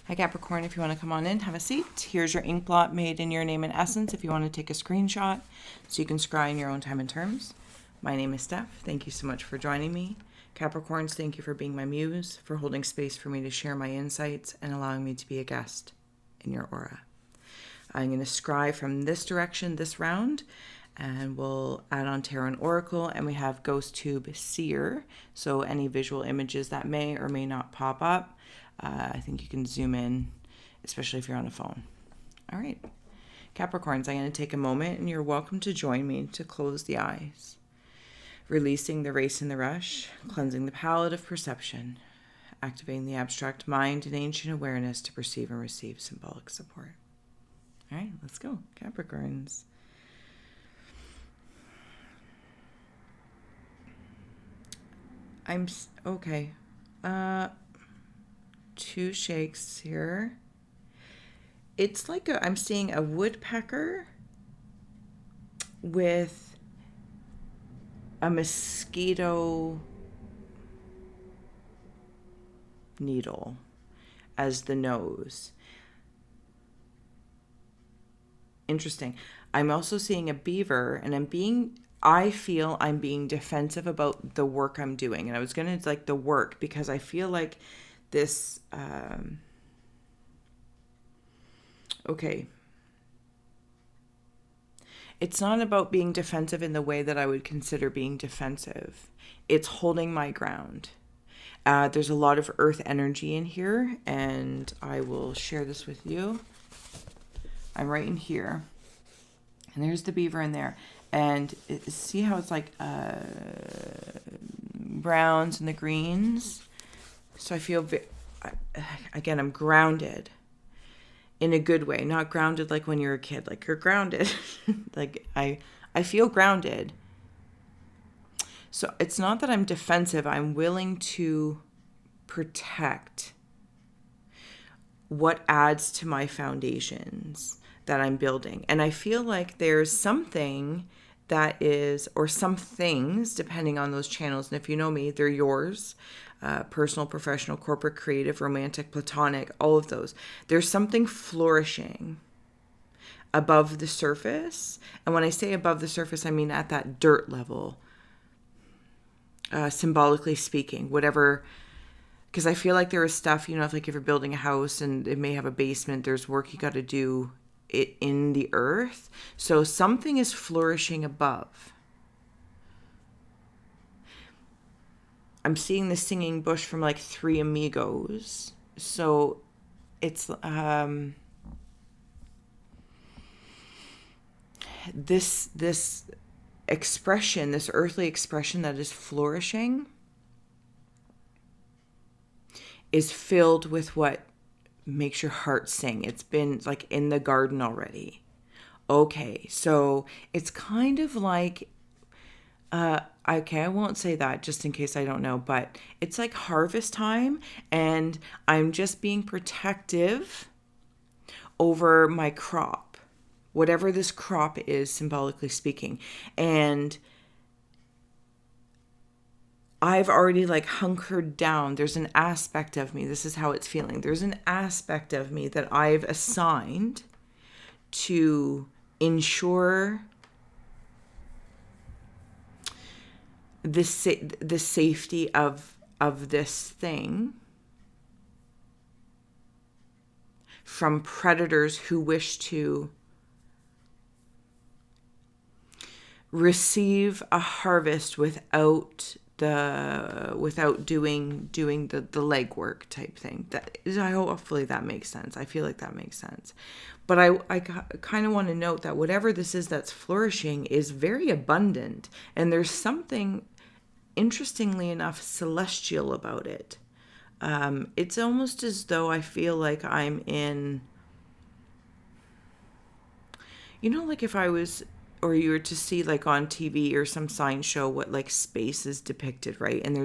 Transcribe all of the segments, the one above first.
Hi Capricorn, if you want to come on in, have a seat. Here's your ink blot made in your name and essence if you want to take a screenshot so you can scry in your own time and terms. My name is Steph. Thank you so much for joining me. Capricorns, thank you for being my muse, for holding space for me to share my insights and allowing me to be a guest in your aura. I'm going to scry from this direction this round, and we'll add on Tarot and Oracle, and we have Ghost Tube Seer, so any visual images that may or may not pop up. I think you can zoom in, especially if you're on a phone. All right, Capricorns, I'm going to take a moment, and you're welcome to join me to close the eyes, releasing the race and the rush, cleansing the palette of perception, activating the abstract mind and ancient awareness to perceive and receive symbolic support. All right, let's go, Capricorns. Okay. 2 shakes here. It's like I'm seeing a woodpecker with a mosquito needle as the nose. Interesting. I'm also seeing a beaver, and I feel I'm being defensive about the work I'm doing. And I was going to like the work because I feel like this, okay. It's not about being defensive in the way that I would consider being defensive. It's holding my ground. There's a lot of earth energy in here, and I will share this with you. I'm right in here, and there's the beaver in there. And see how it's like browns and the greens? So I feel, again, I'm grounded in a good way. Not grounded like when you're a kid, like you're grounded. Like I feel grounded. So it's not that I'm defensive. I'm willing to protect what adds to my foundations that I'm building. And I feel like there's something that is, or some things, depending on those channels. And if you know me, they're yours. Personal, professional, corporate, creative, romantic, platonic, all of those. There's something flourishing above the surface. And when I say above the surface, I mean at that dirt level, symbolically speaking, whatever. Because I feel like there is stuff, if like if you're building a house and it may have a basement, there's work you got to do it in the earth. So something is flourishing above. I'm seeing the singing bush from like Three Amigos. So it's this expression, this earthly expression that is flourishing, is filled with what makes your heart sing. It's been like in the garden already. Okay, so it's kind of like okay, I won't say that just in case I don't know, but it's like harvest time, and I'm just being protective over my crop, whatever this crop is, symbolically speaking. And I've already like hunkered down. There's an aspect of me, this is how it's feeling. There's an aspect of me that I've assigned to ensure the safety of this thing from predators who wish to receive a harvest without doing the legwork type thing. Hopefully that makes sense. I feel like that makes sense. But I kind of want to note that whatever this is that's flourishing is very abundant, and there's something, interestingly enough, celestial about it. It's almost as though I feel like I'm in, like if I was, or you were to see like on TV or some science show what like space is depicted, right? And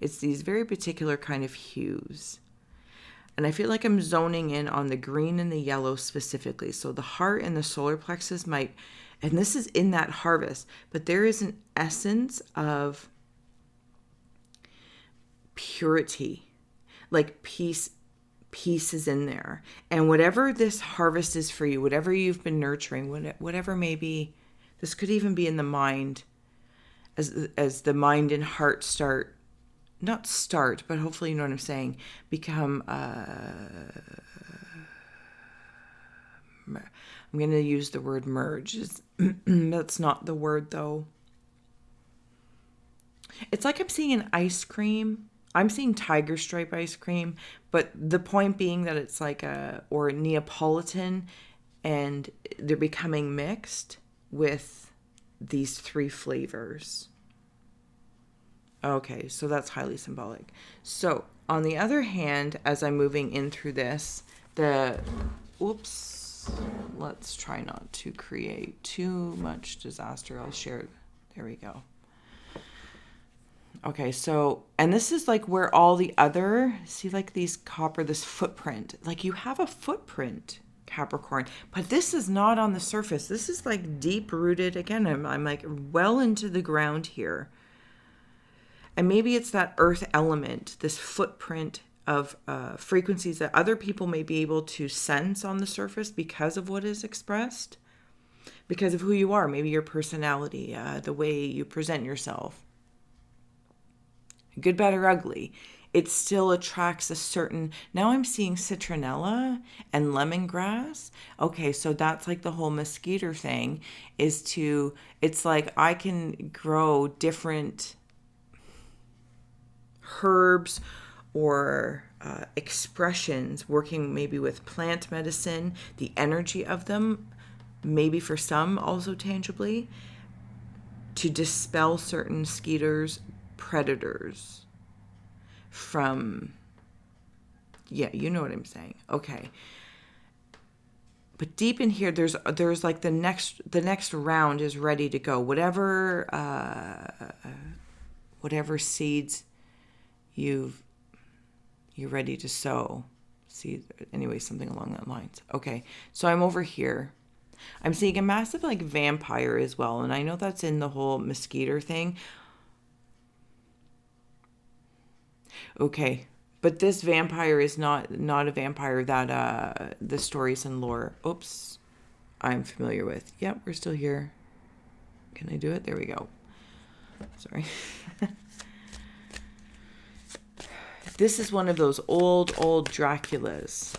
it's these very particular kind of hues. And I feel like I'm zoning in on the green and the yellow specifically. So the heart and the solar plexus might, and this is in that harvest, but there is an essence of purity, like peace, peace is in there. And whatever this harvest is for you, whatever you've been nurturing, whatever maybe, this could even be in the mind, as the mind and heart start, not start, but hopefully you know what I'm saying, become, I'm going to use the word merge. That's not the word though. It's like I'm seeing an ice cream. I'm seeing tiger stripe ice cream, but the point being that it's like or Neapolitan, and they're becoming mixed with these 3 flavors. Okay, so that's highly symbolic. So on the other hand, as I'm moving in through this, let's try not to create too much disaster. I'll share. There we go. Okay, so, and this is like where all the other, see like these copper, this footprint, like you have a footprint, Capricorn, but this is not on the surface. This is like deep rooted. Again, I'm like well into the ground here. And maybe it's that earth element, this footprint of frequencies that other people may be able to sense on the surface because of what is expressed, because of who you are, maybe your personality, the way you present yourself. Good, bad, or ugly, it still attracts a certain, now I'm seeing citronella and lemongrass. Okay, so that's like the whole mosquito thing it's like I can grow different herbs or expressions, working maybe with plant medicine, the energy of them, maybe for some also tangibly, to dispel certain mosquitoes, predators from, yeah, you know what I'm saying. Okay. But deep in here, there's like the next round is ready to go. Whatever seeds you're ready to sow. See, anyway, something along that lines. Okay. So I'm over here. I'm seeing a massive like vampire as well. And I know that's in the whole mosquito thing. Okay, but this vampire is not a vampire that the stories and lore, I'm familiar with. Yep, we're still here. Can I do it? There we go. Sorry. This is one of those old Draculas.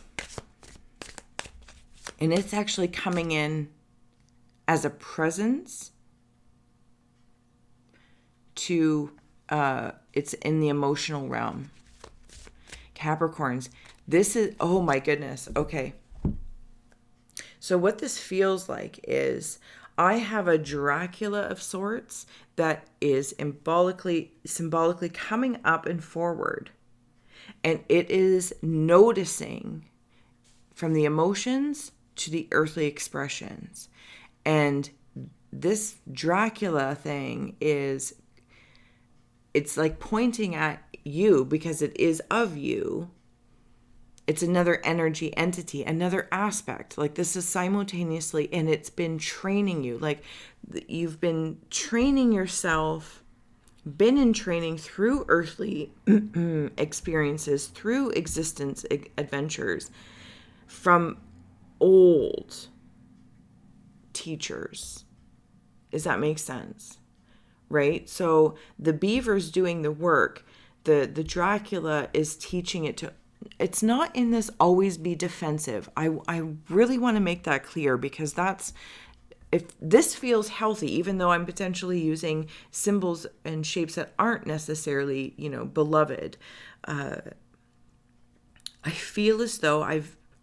And it's actually coming in as a presence to it's in the emotional realm. Capricorns, this is, oh my goodness. Okay. So what this feels like is I have a Dracula of sorts that is symbolically coming up and forward. And it is noticing from the emotions to the earthly expressions. And this Dracula thing it's like pointing at you because it is of you. It's another energy entity, another aspect. Like this is simultaneously, and it's been training you. Like you've been training yourself, been in training through earthly experiences, through existence adventures from old teachers. Does that make sense? Right? So the beaver's doing the work. The Dracula is teaching it to, it's not in this always be defensive. I really want to make that clear, because that's, if this feels healthy, even though I'm potentially using symbols and shapes that aren't necessarily, beloved, I feel as though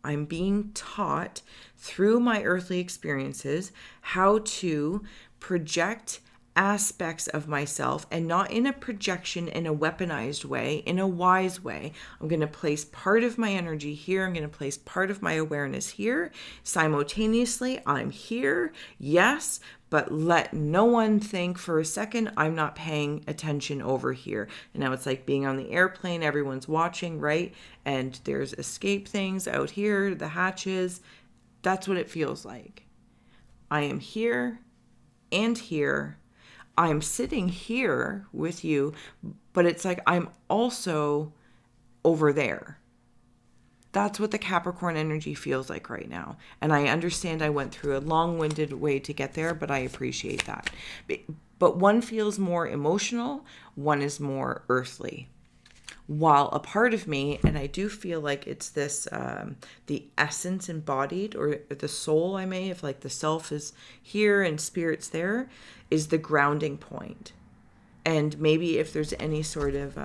I'm being taught through my earthly experiences how to project aspects of myself, and not in a projection, in a weaponized way, in a wise way. I'm going to place part of my energy here. I'm going to place part of my awareness here. Simultaneously, I'm here, yes, but let no one think for a second I'm not paying attention over here. And now it's like being on the airplane, everyone's watching, right? And there's escape things out here, the hatches. That's what it feels like. I am here and here. I'm sitting here with you, but it's like I'm also over there. That's what the Capricorn energy feels like right now. And I understand I went through a long-winded way to get there, but I appreciate that. But one feels more emotional, one is more earthly. While a part of me, and I do feel like it's this, the essence embodied, or the soul, if like the self is here and spirit's there, is the grounding point. And maybe if there's any sort of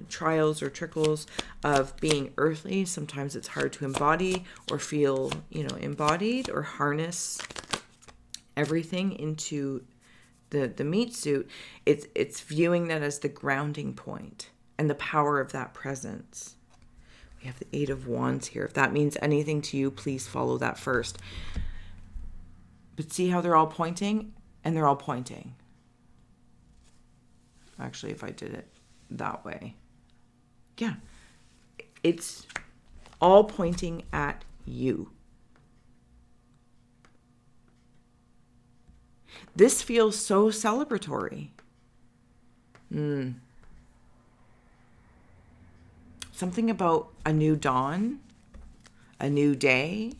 trials or trickles of being earthly, sometimes it's hard to embody or feel, embodied or harness everything into the meat suit. It's viewing that as the grounding point and the power of that presence. We have the Eight of Wands here. If that means anything to you, please follow that first. But see how they're all pointing? And they're all pointing. Actually, if I did it that way. Yeah. It's all pointing at you. This feels so celebratory. Something about a new dawn, a new day.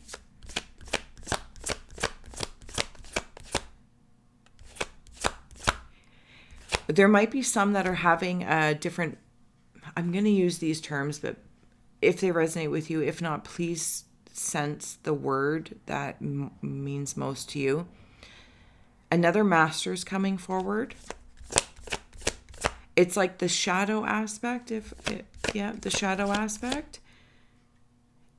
There might be some that are having a different, I'm going to use these terms, but if they resonate with you, if not, please sense the word that means most to you. Another master's coming forward. It's like the shadow aspect, the shadow aspect.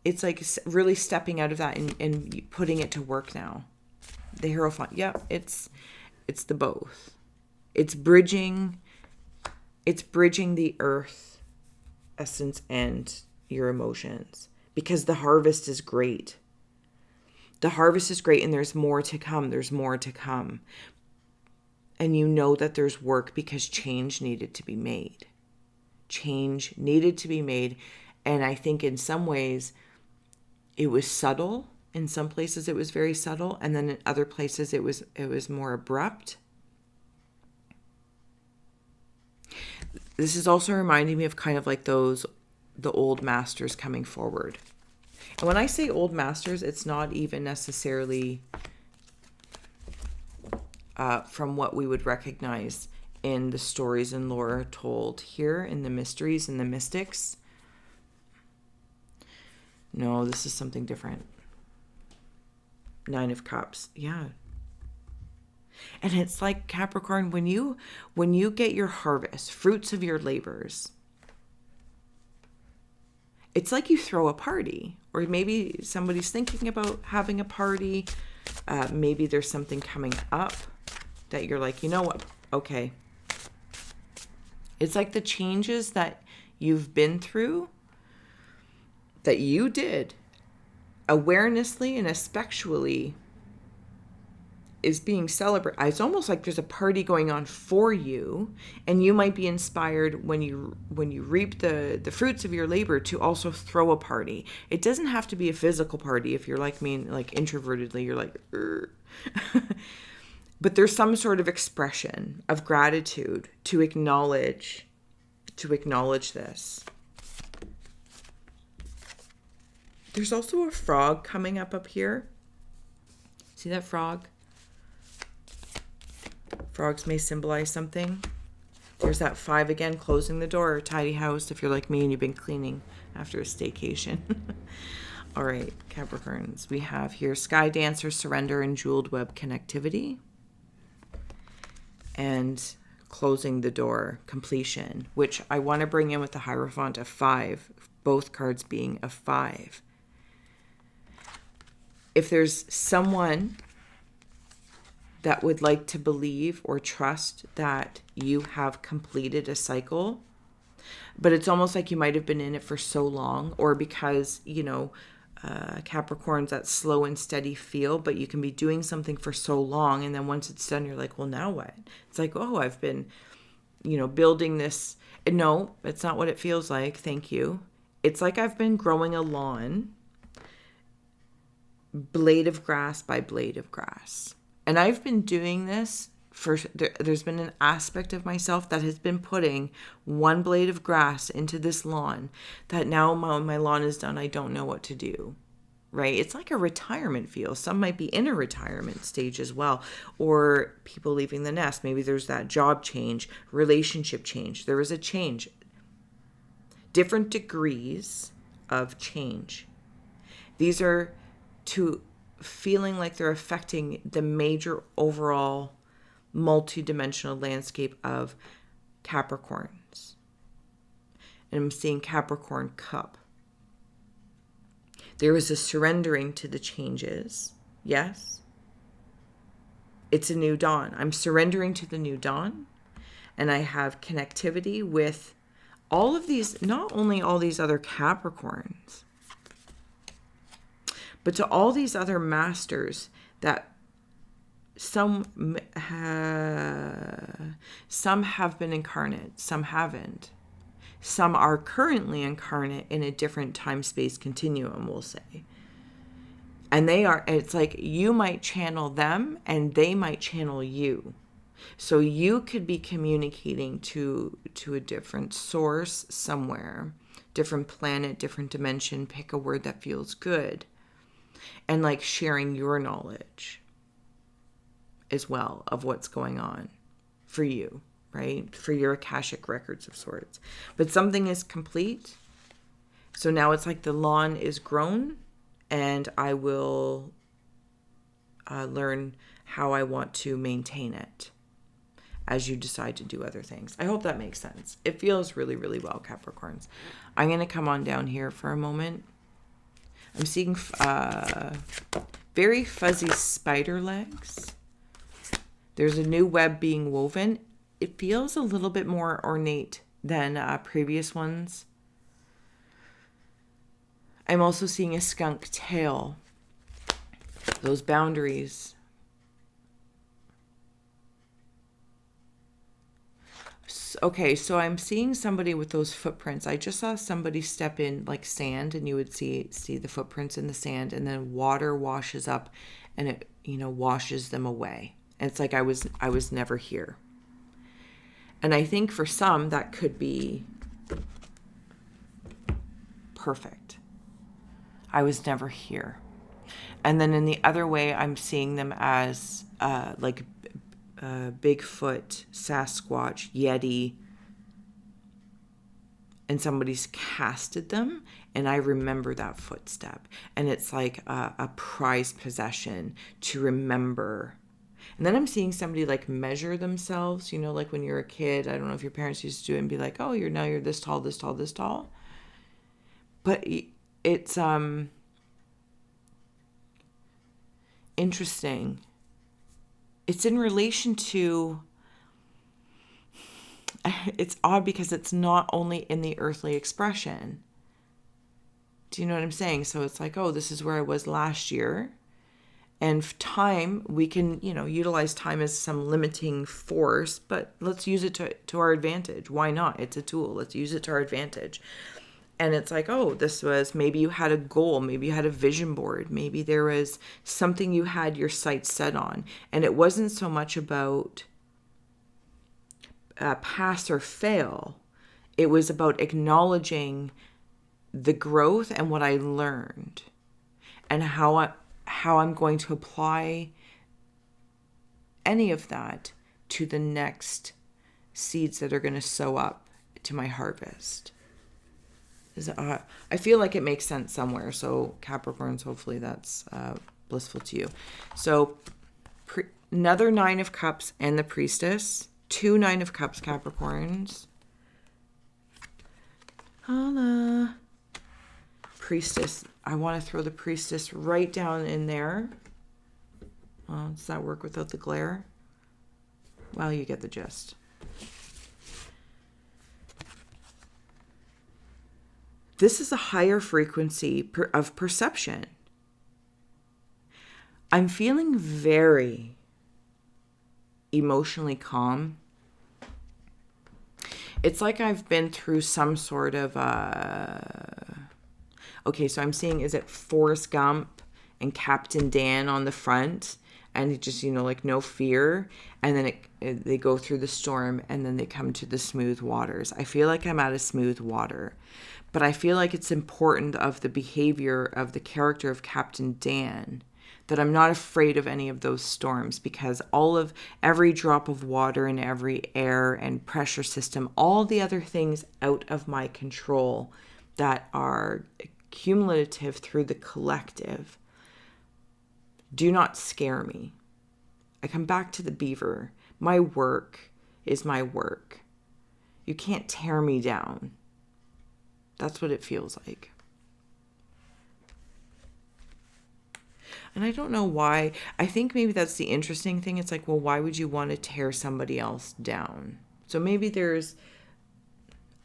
It's like really stepping out of that and putting it to work now. The Hierophant, it's the both. It's bridging the earth essence and your emotions, because the harvest is great. The harvest is great, and there's more to come. There's more to come. And you know that there's work because change needed to be made. Change needed to be made. And I think in some ways it was subtle. In some places it was very subtle. And then in other places it was more abrupt. This is also reminding me of kind of like the old masters coming forward. And when I say old masters, it's not even necessarily from what we would recognize in the stories and lore told here in the mysteries and the mystics. No, this is something different. Nine of Cups. Yeah. And it's like, Capricorn, when you get your harvest, fruits of your labors, it's like you throw a party. Or maybe somebody's thinking about having a party. Maybe there's something coming up that you're like, you know what? Okay. It's like the changes that you've been through, that you did, awarenessly and especially, is being celebrated. It's almost like there's a party going on for you, and you might be inspired when you reap the fruits of your labor to also throw a party. It doesn't have to be a physical party. If you're like me, like introvertedly, you're like, but there's some sort of expression of gratitude to acknowledge this. There's also a frog coming up here. See that frog? Frogs may symbolize something. There's that 5 again, closing the door, tidy house, if you're like me and you've been cleaning after a staycation. All right, Capricorns, we have here Sky Dancer, Surrender, and Jeweled Web Connectivity. And closing the door, Completion, which I want to bring in with the Hierophant of 5, both cards being a 5. If there's someone that would like to believe or trust that you have completed a cycle, but it's almost like you might have been in it for so long, or because, Capricorn's that slow and steady feel, but you can be doing something for so long, and then once it's done, you're like, well, now what? It's like, oh, I've been, building this. No, it's not what it feels like. Thank you. It's like I've been growing a lawn, blade of grass by blade of grass. And I've been doing this there's been an aspect of myself that has been putting one blade of grass into this lawn that now when my lawn is done, I don't know what to do. Right? It's like a retirement feel. Some might be in a retirement stage as well, or people leaving the nest. Maybe there's that job change, relationship change. There is a change. Different degrees of change. These are to feeling like they're affecting the major overall multi-dimensional landscape of Capricorns. And I'm seeing Capricorn cup. There is a surrendering to the changes. Yes. It's a new dawn. I'm surrendering to the new dawn. And I have connectivity with all of these, not only all these other Capricorns, but to all these other masters that some have been incarnate, some haven't. Some are currently incarnate in a different time-space continuum, we'll say. And it's like you might channel them and they might channel you. So you could be communicating to a different source somewhere, different planet, different dimension, pick a word that feels good. And like sharing your knowledge as well of what's going on for you. Right? For your Akashic records of sorts. But something is complete. So now it's like the lawn is grown and I will learn how I want to maintain it as you decide to do other things. I hope that makes sense. It feels really, really well, Capricorns. I'm going to come on down here for a moment. I'm seeing very fuzzy spider legs. There's a new web being woven. It feels a little bit more ornate than previous ones. I'm also seeing a skunk tail. Those boundaries. Okay, so I'm seeing somebody with those footprints. I just saw somebody step in like sand, and you would see the footprints in the sand, and then water washes up and it, washes them away. And it's like I was never here. And I think for some, that could be perfect. I was never here. And then in the other way, I'm seeing them as like Bigfoot, Sasquatch, Yeti. And somebody's casted them. And I remember that footstep. And it's like a prized possession to remember. And then I'm seeing somebody like measure themselves, like when you're a kid. I don't know if your parents used to do it and be like, oh, you're this tall, this tall, this tall. But it's interesting. It's in relation to, it's odd because it's not only in the earthly expression. Do you know what I'm saying? So it's like, oh, this is where I was last year. And time, we can, utilize time as some limiting force, but let's use it to our advantage. Why not? It's a tool. Let's use it to our advantage. And it's like, oh, this was, maybe you had a goal. Maybe you had a vision board. Maybe there was something you had your sights set on. And it wasn't so much about pass or fail. It was about acknowledging the growth and what I learned and how I'm going to apply any of that to the next seeds that are going to sow up to my harvest. I feel like it makes sense somewhere. So Capricorns, hopefully that's blissful to you. So another 9 of Cups and the Priestess. 2 9 of Cups, Capricorns. Holla. Priestess. I want to throw the Priestess right down in there. Does that work without the glare? Well, you get the gist. This is a higher frequency of perception. I'm feeling very emotionally calm. It's like I've been through some sort of okay, so I'm seeing, is it Forrest Gump and Captain Dan on the front, and it just, like no fear. And then they go through the storm, and then they come to the smooth waters. I feel like I'm at a smooth water, but I feel like it's important of the behavior of the character of Captain Dan that I'm not afraid of any of those storms, because every drop of water and every air and pressure system, all the other things out of my control that are cumulative through the collective, do not scare me. I come back to the beaver. My work is my work. You can't tear me down. That's what it feels like. And I don't know why. I think maybe that's the interesting thing. It's like, well, why would you want to tear somebody else down? So maybe there's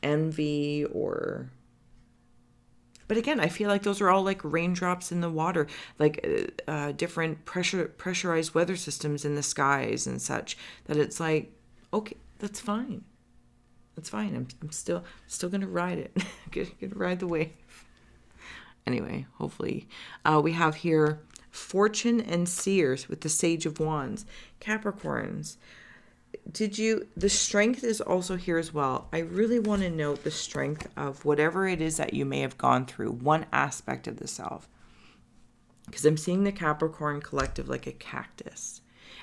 envy or... But again, I feel like those are all like raindrops in the water, like different pressurized weather systems in the skies and such, that it's like, okay, that's fine. That's fine. I'm still going to ride it. going to ride the wave. Anyway, hopefully. We have here Fortune and Seers with the Sage of Wands. Capricorns. The strength is also here as well. I really want to note the strength of whatever it is that you may have gone through, one aspect of the self. Because I'm seeing the Capricorn collective like a cactus.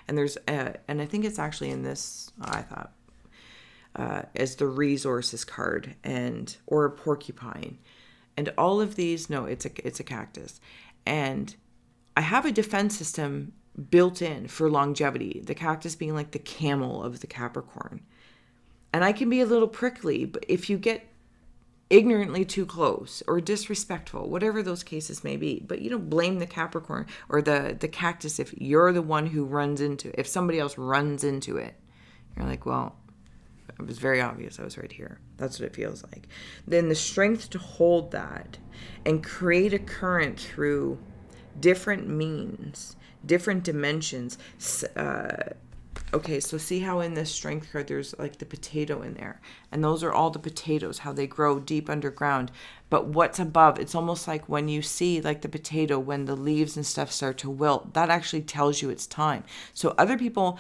And and I think it's actually in this, I thought, as the resources card, or a porcupine. And all of these, no, it's a cactus. And I have a defense system built in for longevity, the cactus being like the camel of the Capricorn. And I can be a little prickly, but if you get ignorantly too close or disrespectful, whatever those cases may be, but you don't blame the Capricorn or the cactus if you're the one who runs into it. If somebody else runs into it, you're like, well, it was very obvious I was right here. That's what it feels like. Then the strength to hold that and create a current through different means, different dimensions. Okay, so see how in this strength card there's like the potato in there, and those are all the potatoes, how they grow deep underground. But what's above, it's almost like when you see like the potato, when the leaves and stuff start to wilt, that actually tells you it's time. So other people,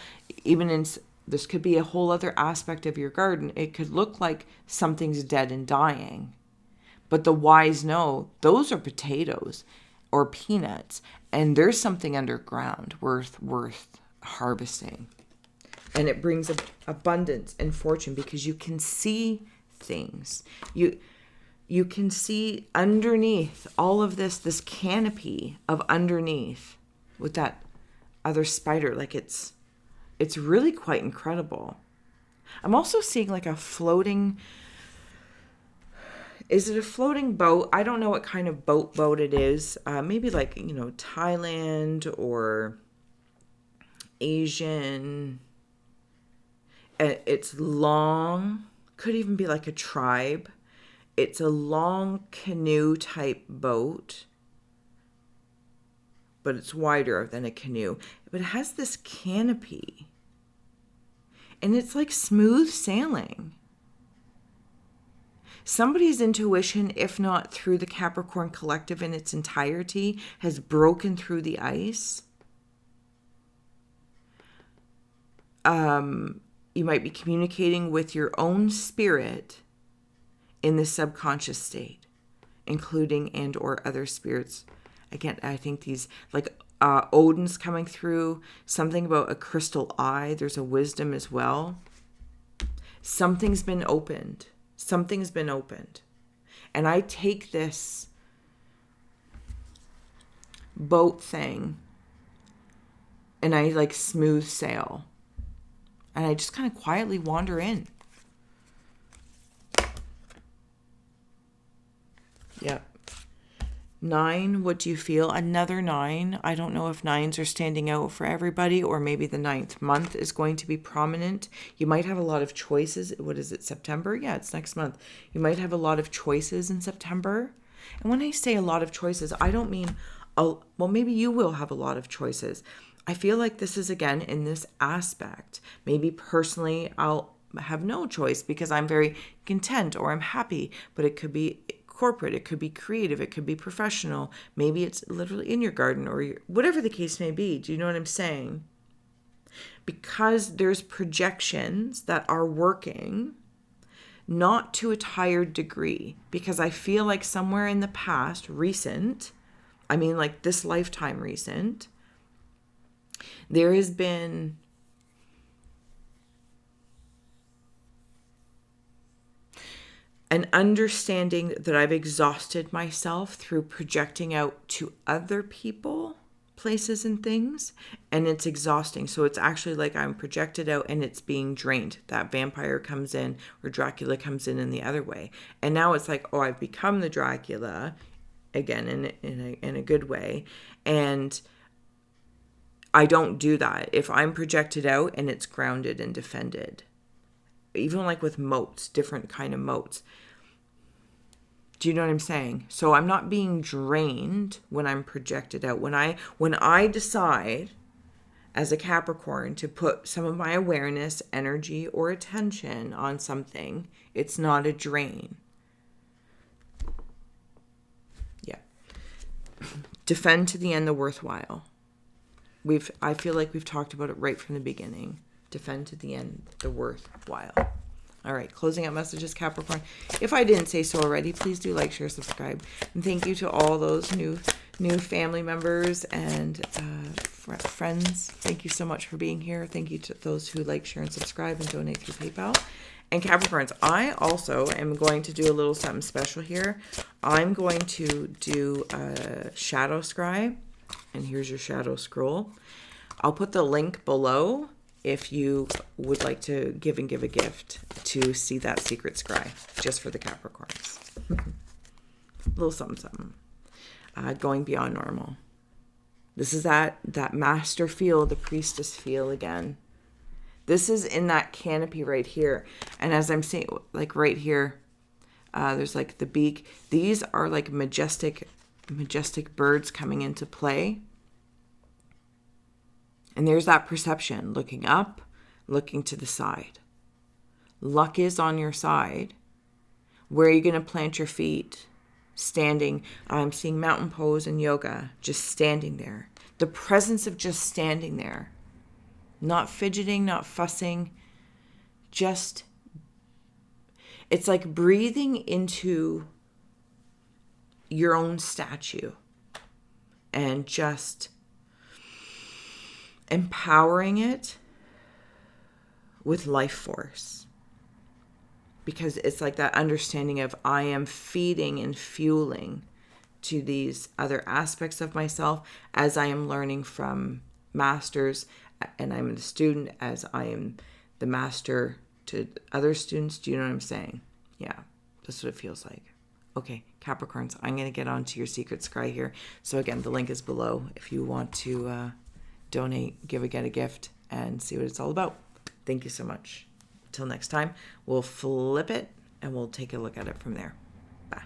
this could be a whole other aspect of your garden. It could look like something's dead and dying, but the wise know those are potatoes or peanuts, and there's something underground worth harvesting. And it brings abundance and fortune because you can see things. You can see underneath all of this canopy of underneath with that other spider. Like it's really quite incredible. I'm also seeing like a floating... Is it a floating boat? I don't know what kind of boat it is. Maybe like, Thailand or Asian. It's long. Could even be like a tribe. It's a long canoe type boat, but it's wider than a canoe. But it has this canopy. And it's like smooth sailing. Somebody's intuition, if not through the Capricorn collective in its entirety, has broken through the ice. You might be communicating with your own spirit in the subconscious state, including and or other spirits. Again, I think these, like Odin's coming through, something about a crystal eye. There's a wisdom as well. Something's been opened. Something's been opened. And I take this boat thing and I like smooth sail. And I just kind of quietly wander in. Yep. 9, what do you feel? Another 9. I don't know if 9s are standing out for everybody, or maybe the 9th month is going to be prominent. You might have a lot of choices. What is it, September? Yeah, it's next month. You might have a lot of choices in September. And when I say a lot of choices, I don't mean, well, maybe you will have a lot of choices. I feel like this is, again, in this aspect. Maybe personally, I'll have no choice because I'm very content or I'm happy, but it could be corporate, it could be creative, it could be professional. Maybe it's literally in your garden or whatever the case may be. Do you know what I'm saying? Because there's projections that are working, not to a tired degree, because I feel like somewhere in the past, recent, I mean like this lifetime recent, there has been an understanding that I've exhausted myself through projecting out to other people, places and things, and it's exhausting. So it's actually like I'm projected out and it's being drained. That vampire comes in, or Dracula comes in the other way. And now it's like, oh, I've become the Dracula again in a good way. And I don't do that. If I'm projected out and it's grounded and defended, even like with moats, different kind of moats. Do you know what I'm saying? So I'm not being drained when I'm projected out. When I decide as a Capricorn to put some of my awareness, energy, or attention on something, it's not a drain. Yeah. Defend to the end the worthwhile. I feel like we've talked about it right from the beginning. Defend to the end the worthwhile. All right, closing out messages, Capricorn. If I didn't say so already, please do like, share, subscribe. And thank you to all those new family members and friends. Thank you so much for being here. Thank you to those who like, share, and subscribe and donate through PayPal. And Capricorns, I also am going to do a little something special here. I'm going to do a shadow scry. And here's your shadow scroll. I'll put the link below if you would like to give a gift to see that secret scry, just for the Capricorns. A little something. Going beyond normal. This is that master feel, the priestess feel again. This is in that canopy right here. And as I'm saying, like right here, there's like the beak. These are like majestic birds coming into play. And there's that perception, looking up, looking to the side. Luck is on your side. Where are you going to plant your feet? Standing. I'm seeing mountain pose and yoga, just standing there. The presence of just standing there. Not fidgeting, not fussing. Just, it's like breathing into your own statue and just empowering it with life force, because it's like that understanding of I am feeding and fueling to these other aspects of myself as I am learning from masters, and I'm a student as I am the master to other students. Do you know what I'm saying? Yeah, that's what it feels like. Okay, Capricorns, I'm going to get on to your secret scry here. So again, the link is below if you want to donate, get a gift, and see what it's all about. Thank you so much. Till next time, we'll flip it and we'll take a look at it from there. Bye.